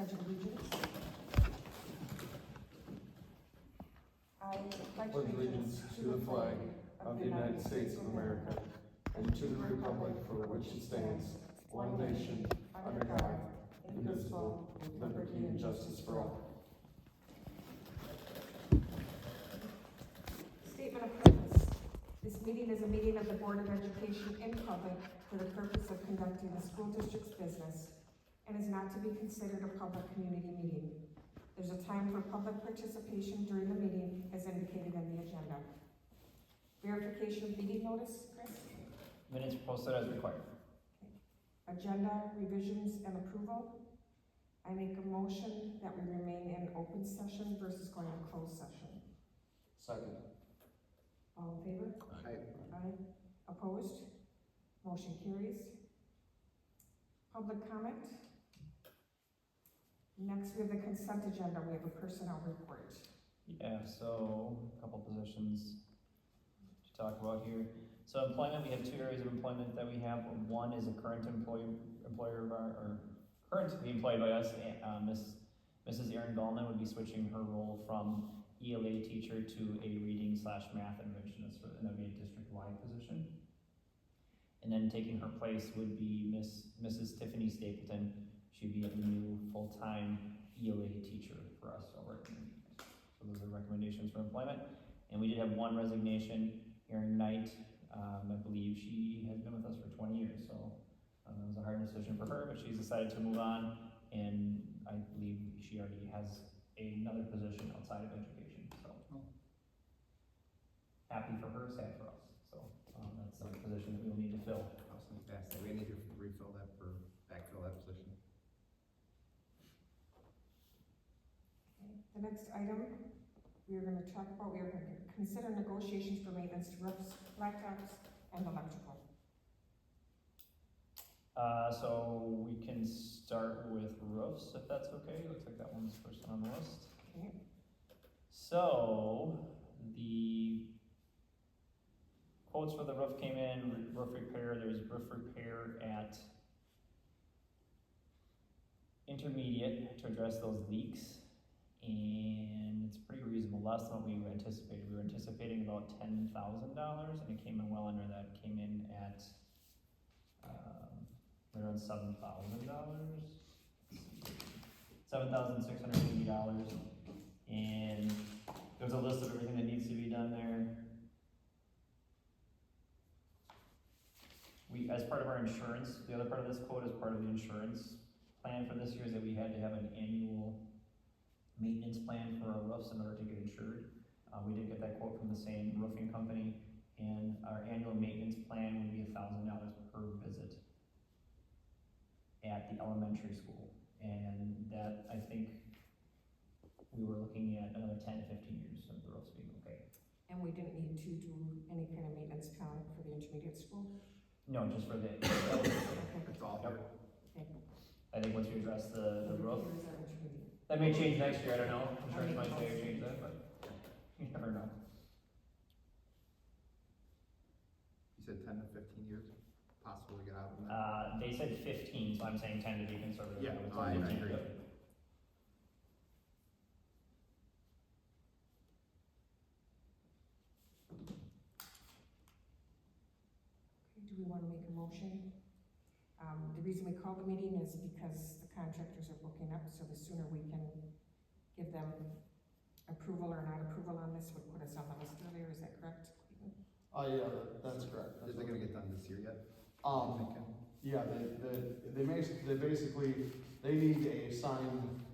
Pledge of Allegiance. I pledge allegiance to the flag of the United States of America and to the republic for which it stands, one nation, under God, indivisible, with liberty and justice for all. Statement of purpose. This meeting is a meeting of the Board of Education in public for the purpose of conducting the school district's business and is not to be considered a public community meeting. There's a time for public participation during the meeting as indicated in the agenda. Verification of meeting notice, Chris? Minutes posted as required. Agenda revisions and approval. I make a motion that we remain in open session versus going to closed session. Second. All in favor? Aye. Opposed? Motion carries. Public comment. Next, we have the consent agenda. We have a personnel report. Yeah, so a couple positions to talk about here. So employment, we have two areas of employment that we have. One is a current employer of our, or current to be employed by us. Mrs. Erin Gallman would be switching her role from ELA teacher to a reading/math interventionist, and that would be a district-wide position. And then taking her place would be Mrs. Tiffany Stapleton. She'd be a new full-time ELA teacher for us over at community. So those are recommendations for employment. And we did have one resignation, Erin Knight. I believe she has been with us for 20 years, so it was a hard decision for her, but she's decided to move on, and I believe she already has another position outside of education, so. Happy for her, sad for us, so that's a position that we will need to fill. I was going to ask that, we need to backfill that position. Okay. The next item we are going to talk about, we are going to consider negotiations for maintenance to roofs, blacktops, and electrical. So we can start with roofs, if that's okay. Looks like that one's first on the list. Okay. So the quotes for the roof came in, roof repair, there's roof repair at intermediate to address those leaks. And it's pretty reasonable, less than what we anticipated. We were anticipating about $10,000 and it came in well under that. It came in at around $7,000. $7,680. And there's a list of everything that needs to be done there. We, as part of our insurance, the other part of this quote is part of the insurance plan for this year is that we had to have an annual maintenance plan for our roofs in order to get insured. We did get that quote from the same roofing company, and our annual maintenance plan would be $1,000 per visit at the elementary school. And that, I think, we were looking at another 10 to 15 years of the roofs being okay. And we didn't need to do any kind of maintenance plan for the intermediate school? No, just for the, Okay. It's all Yep. Okay. I think once we address the roof, Here's our intermediate. that may change next year, I don't know. Insurance might say or change that, but you never know. You said 10 to 15 years, possible to get out of that? They said 15, so I'm saying 10 to be conservative. Yeah, would say I 15, agree. yep. Okay, do we want to make a motion? The reason we call the meeting is because the contractors are booking up, so the sooner we can give them approval or not approval on this would put us on the list earlier, is that correct? Yeah, that's correct. Is it going to get done this year yet? Yeah, they basically, they need a signed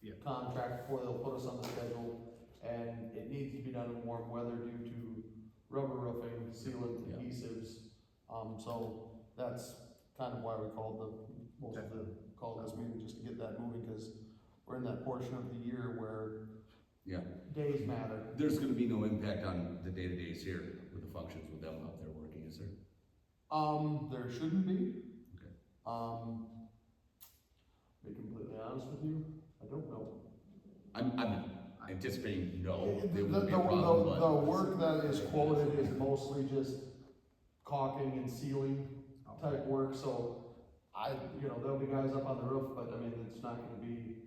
Yeah. contract before they'll put us on the schedule, and it needs to be done in warm weather due to rubber roofing, sealant, Yeah. adhesives. So that's kind of why we called this meeting, just to get that moving, because we're in that portion of the year where Yeah, days matter. there's gonna be no impact on the day-to-days here with the functions with them out there working, is there? There shouldn't be. Okay. To be completely honest with you, I don't know. I'm anticipating no, The, there won't be a problem, but. the work that is quoted is mostly just caulking and sealing type work, so there'll be guys up on the roof, but I mean,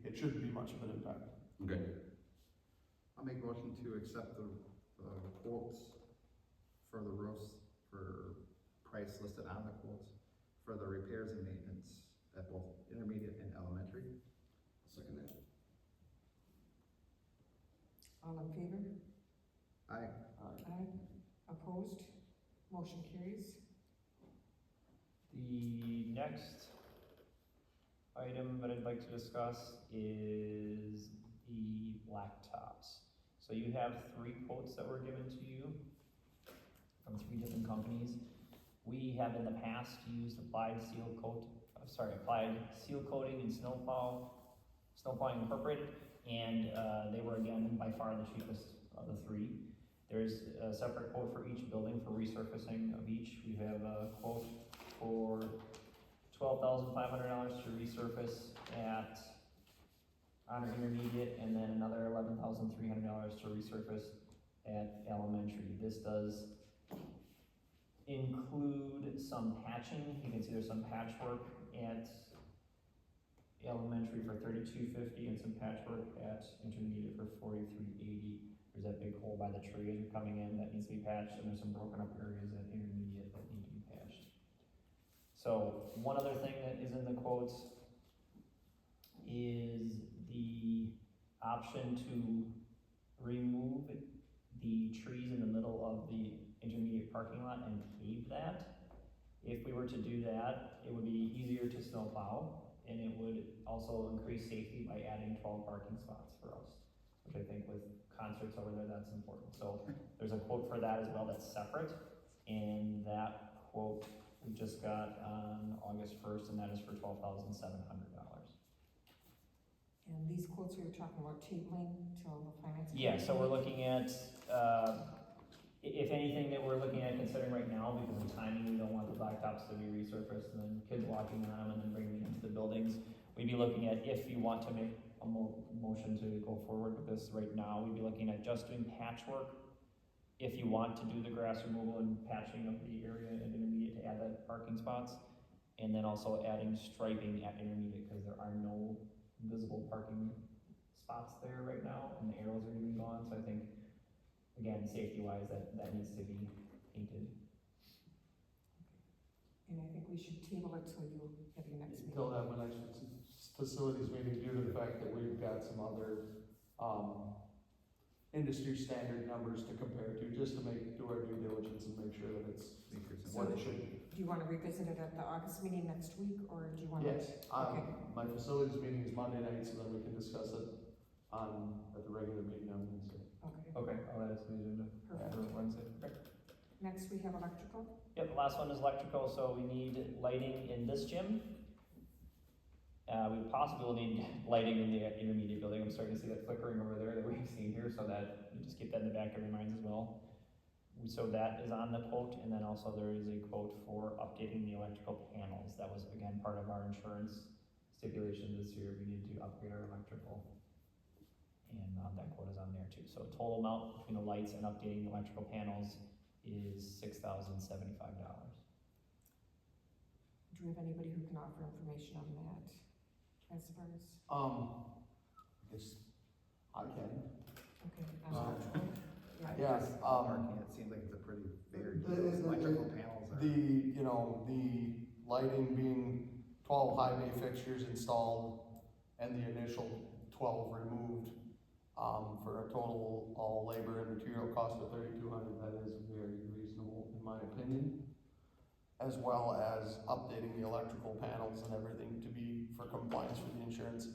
it shouldn't be much of an impact. Okay, I'll make a motion to accept the quotes for the roofs for price listed on the quotes for the repairs and maintenance at both intermediate and elementary. second that. All in favor? Aye. Aye. Opposed? Motion carries. The next item that I'd like to discuss is the blacktops. So you have 3 quotes that were given to you from 3 different companies. We have in the past used applied seal coating and Snowplowing Incorporated, and they were again by far the cheapest of the 3. There's a separate quote for each building for resurfacing of each. We have a quote for $12,500 to resurface at Honor Intermediate, and then another $11,300 to resurface at Elementary. This does include some patching. You can see there's some patchwork at Elementary for $32.50 and some patchwork at Intermediate for $43.80. There's that big hole by the tree as you're coming in that needs to be patched, and there's some broken up areas at Intermediate that need to be patched. So one other thing that is in the quotes is the option to remove the trees in the middle of the Intermediate parking lot and pave that. If we were to do that, it would be easier to snowplow, and it would also increase safety by adding 12 parking spots for us, which I think with concerts over there, that's important. So there's a quote for that as well that's separate, and that quote we just got on August 1st, and that is for $12,700. And these quotes we were talking about tabling till the finance. Yeah, so we're looking at, if anything that we're looking at considering right now, because of timing, we don't want the blacktops to be resurfaced and then kids walking on them and then bringing them into the buildings. We'd be looking at, if you want to make a motion to go forward with this right now, we'd be looking at just doing patchwork. If you want to do the grass removal and patching of the area at Intermediate to add that parking spots, and then also adding striping at Intermediate, because there are no visible parking spots there right now, and the arrows are even gone, so I think, again, safety-wise, that needs to be painted. And I think we should table it till you have your next meeting. Until that, when I facilities meeting, due to the fact that we've got some other, industry standard numbers to compare to, just to do our due diligence and make sure that it's what it should be. Do you want to revisit it at the August meeting next week, or do you want to? Yes, Okay. my facilities meeting is Monday night, so then we can discuss it at the regular meeting on Wednesday. Okay, Okay, I'll add it to the agenda perfect. for Wednesday. Okay. Next, we have electrical. Yep, the last one is electrical, so we need lighting in this gym. We possibly will need lighting in the Intermediate building. I'm starting to see that flickering over there that we've seen here, so that, you just keep that in the back of your minds as well. So that is on the quote, and then also there is a quote for updating the electrical panels. That was, again, part of our insurance stipulation this year. We needed to upgrade our electrical. And that quote is on there too. So total amount between the lights and updating the electrical panels is $6,075. Do we have anybody who can offer information on that? As far as, Yes, I can. okay. Yeah, Parking, it seems like it's a pretty fair deal. the- Electrical panels are. the lighting being 12 high bay fixtures installed and the initial 12 removed, for a total all labor and material cost of $3,200, that is very reasonable in my opinion. As well as updating the electrical panels and everything to be for compliance with the insurance.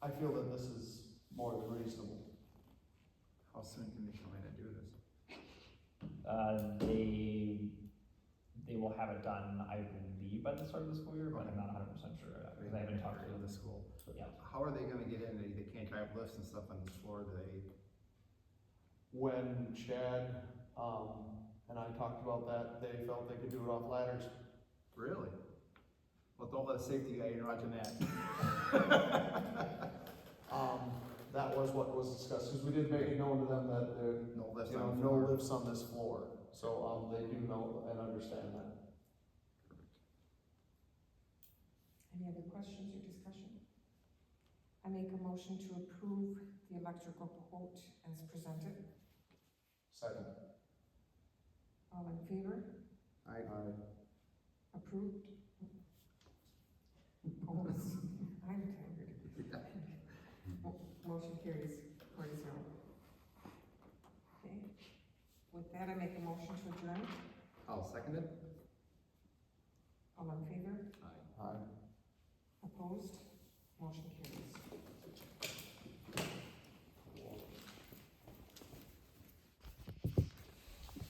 I feel that this is more than reasonable. How soon can they come in and do this? They will have it done, I believe, by the start of the school year, but I'm not 100% sure, because I haven't talked to them. The school. Yeah. How are they gonna get in? They can't drive lifts and stuff on this floor, do they? When Chad, and I talked about that, they felt they could do it off ladders. Really? Well, don't let a safety guy in watching that. That was what was discussed, because we did make it known to them that there, No lifts you on know, the no floor. lifts on this floor. So, they do know and understand that. Any other questions or discussion? I make a motion to approve the electrical quote as presented. Second. All in favor? Aye. Approved? Opposed? I'm tired. Motion carries 4-0. Okay, with that, I make a motion to adjourn. I'll second it. All in favor? Aye. Opposed? Motion